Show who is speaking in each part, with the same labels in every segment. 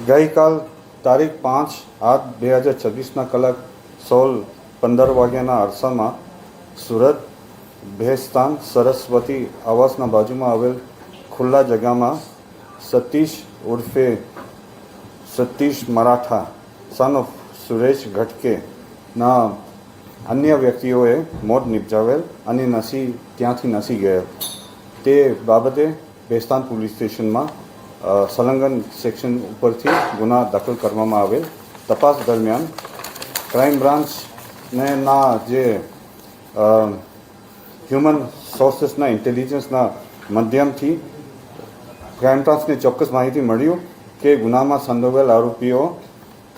Speaker 1: ગઈકાલ તારીખ 5/8/2026 કલાક 16:15 વાગ્યાના અરસામાં સુરત ભેસ્તાન સરસ્વતી આવાસના બાજુમાં આવેલ ખુલ્લા જગ્યામાં સતીશ ઉર્ફે સતીશ મરાઠા સન ઓફ સુરેશ ઘટકેના અન્ય વ્યક્તિઓએ મોત નિપજાવેલ અને ત્યાંથી નસી ગયેલ. તે બાબતે ભેસ્તાન પોલીસ સ્ટેશનમાં સંલગ્ન સેક્શન ઉપરથી ગુના દાખલ કરવામાં આવેલ. તપાસ દરમિયાન ક્રાઇમ બ્રાન્ચના જે હ્યુમન સોર્સિસના ઇન્ટેલિજન્સના માધ્યમથી ક્રાઇમ બ્રાન્ચને ચોક્કસ માહિતી મળ્યું કે ગુનામાં સંડોવાયેલ આરોપીઓ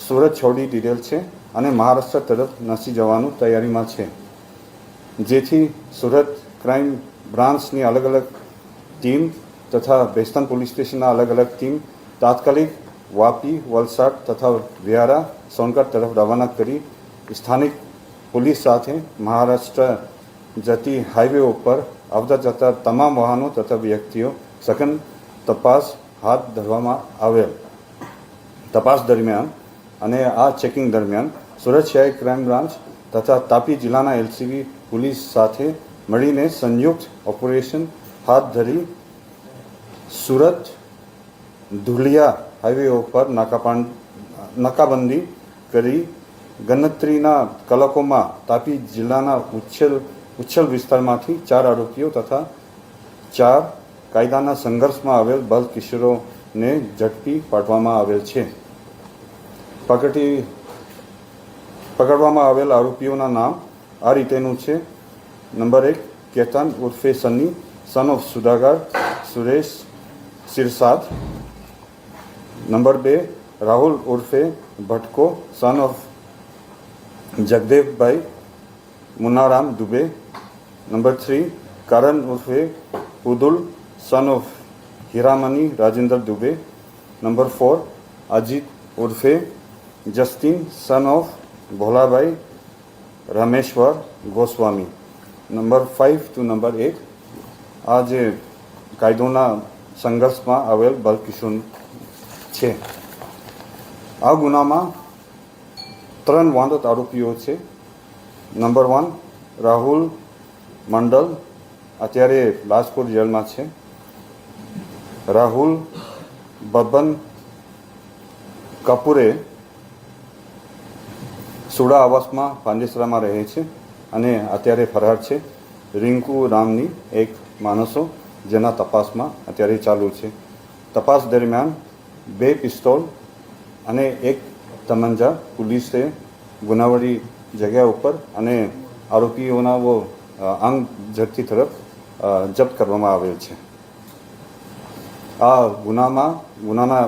Speaker 1: સુરત છોડી દીધેલ છે અને મહારાષ્ટ્ર તરફ નસી જવાનું તૈયારીમાં છે. જેથી સુરત ક્રાઇમ બ્રાન્ચની અલગ અલગ ટીમ તથા ભેસ્તાન પોલીસ સ્ટેશનના અલગ અલગ ટીમ તાત્કાલિક વાપી, વલસાડ તથા વ્યારા, સોનગઢ તરફ રવાના કરી સ્થાનિક પોલીસ સાથે મહારાષ્ટ્ર જતી હાઈવે ઉપર આવતા જતા તમામ વાહનો તથા વ્યક્તિઓ સઘન તપાસ હાથ ધરવામાં આવેલ. તપાસ દરમિયાન અને આ ચેકિંગ દરમિયાન સુરત શહેર ક્રાઇમ બ્રાન્ચ તથા તાપી જિલ્લાના એલસીબી પોલીસ સાથે મળીને સંયુક્ત ઓપરેશન હાથ ધરી સુરત ધુલિયા હાઈવે ઉપર નાકાબંધી કરી ગણતરીના કલાકોમાં તાપી જિલ્લાના ઉચ્છલ વિસ્તારમાંથી 4 આરોપીઓ તથા 4 કાયદાના સંઘર્ષમાં આવેલ બાળ કિશોરોને ઝડપી પાડવામાં આવેલ છે. પકડવામાં આવેલ આરોપીઓના નામ આ રીતેનું છે. નંબર 1 કેતન ઉર્ફે Sunny son of Sudagar Suresh Sirsad. Number 2 Rahul ઉર્ફે Bhatko son of Jagdevbhai Munaram Dubey. Number 3 Karan ઉર્ફે Udul son of Hiramani Rajendra Dubey. Number 4 Ajit ઉર્ફે Justin son of Bholabhai Rameshwar Goswami. Number 5 to number 8 આ જે કાયદોના સંઘર્ષમાં આવેલ બાલકિશોર છે. આ ગુનામાં 3 વાંધત આરોપીઓ છે. નંબર 1 રાહુલ મંડલ અત્યારે લાજપોર જેલમાં છે. રાહુલ બબન કપૂરે સુડા આવાસમાં પાંડેસરામાં રહે છે અને અત્યારે ફરાર છે. રિંકુ રામની એક માણસો જેના તપાસમાં અત્યારે ચાલુ છે. તપાસ દરમિયાન 2 પિસ્તોલ અને 1 તમંજા પોલીસે ગુનાવાળી જગ્યા ઉપર અને આરોપીઓના અંગ ઝડપી તરફ જપ્ત કરવામાં આવેલ છે. આ ગુનાના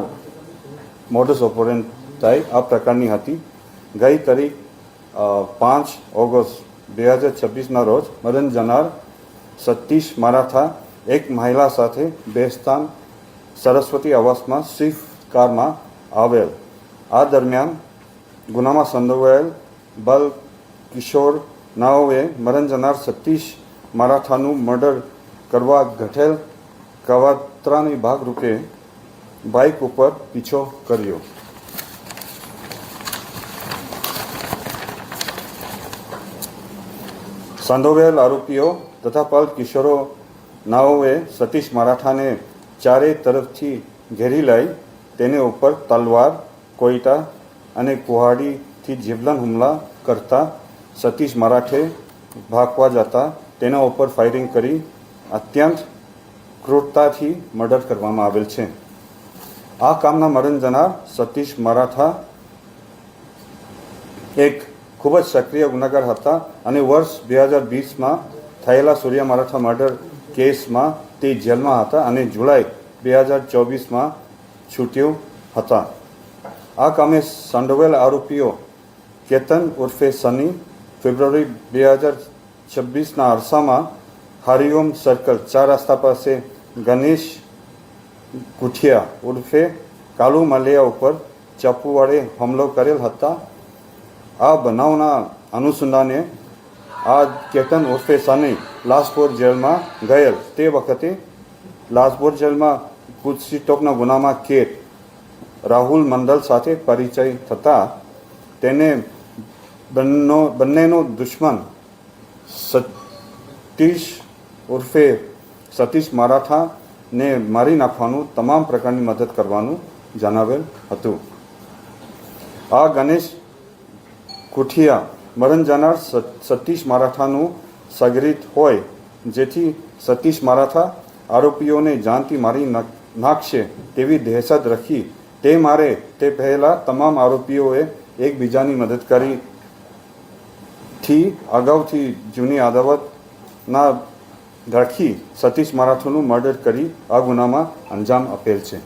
Speaker 1: મોડસ ઓપરેન્ડી આ પ્રકારની હતી. ગઈ તારીખ 5 ઓગસ્ટ 2026ના રોજ મરણ જનાર સતીશ મરાઠા એક મહિલા સાથે ભેસ્તાન સરસ્વતી આવાસમાં સ્વિફ્ટ કારમાં આવેલ. આ દરમિયાન ગુનામાં સંડોવાયેલ બાલ કિશોર નાઓએ મરણ જનાર સતીશ મરાઠાનું મર્ડર કરવા ઘટેલ કાવતરાની ભાગરૂપે બાઇક ઉપર પીછો કર્યો. સંડોવાયેલ આરોપીઓ તથા બાલ કિશોરો નાઓએ સતીશ મરાઠાને ચારે તરફથી ઘેરી લઈ તેને ઉપર તલવાર, કોયટા અને કુહાડીથી જીવલેણ હુમલા કરતા સતીશ મરાઠે ભાગવા જતા તેના ઉપર ફાયરિંગ કરી અત્યંત ક્રૂરતાથી મર્ડર કરવામાં આવેલ છે. આ કામના મરણ જનાર સતીશ મરાઠા એક ખૂબ જ સક્રિય ગુનેગાર હતા અને વર્ષ 2020માં થયેલા સૂર્યા મરાઠા મર્ડર કેસમાં તે જેલમાં હતા અને જુલાઈ 2024માં છૂટ્યો હતા. આ કામે સંડોવાયેલ આરોપીઓ કેતન ઉર્ફે સની ફેબ્રુઆરી 2026ના અરસામાં હરિઓમ સર્કલ 4 રસ્તા પાસે ગણેશ ગુઠિયા ઉર્ફે કાલુ મલિયા ઉપર ચાકુ વડે હુમલો કરેલ હતા. આ બનાવના અનુસંધાને આ કેતન ઉર્ફે સની લાજપોર જેલમાં ગયેલ. તે વખતે લાજપોર જેલમાં કુદસી ટોકના ગુનામાં કેદ રાહુલ મંડલ સાથે પરિચય થતાં તેને બંનેનો દુશ્મન સતીશ ઉર્ફે સતીશ મરાઠાને મારી નાખવાનું તમામ પ્રકારની મદદ કરવાનું જણાવેલ હતું. આ ગણેશ કુઠિયા મરણ જનાર સતીશ મરાઠાનું સગરીત હોય, જેથી સતીશ મરાઠા આરોપીઓને જાનથી મારી નાખશે તેવી દહેશત રાખી તે પહેલાં તમામ આરોપીઓએ એકબીજાની મદદ કરીથી અગાઉથી જૂની અદાવતના રાખી સતીશ મરાઠાનું મર્ડર કરી આ ગુનામાં અંજામ આપેલ છે.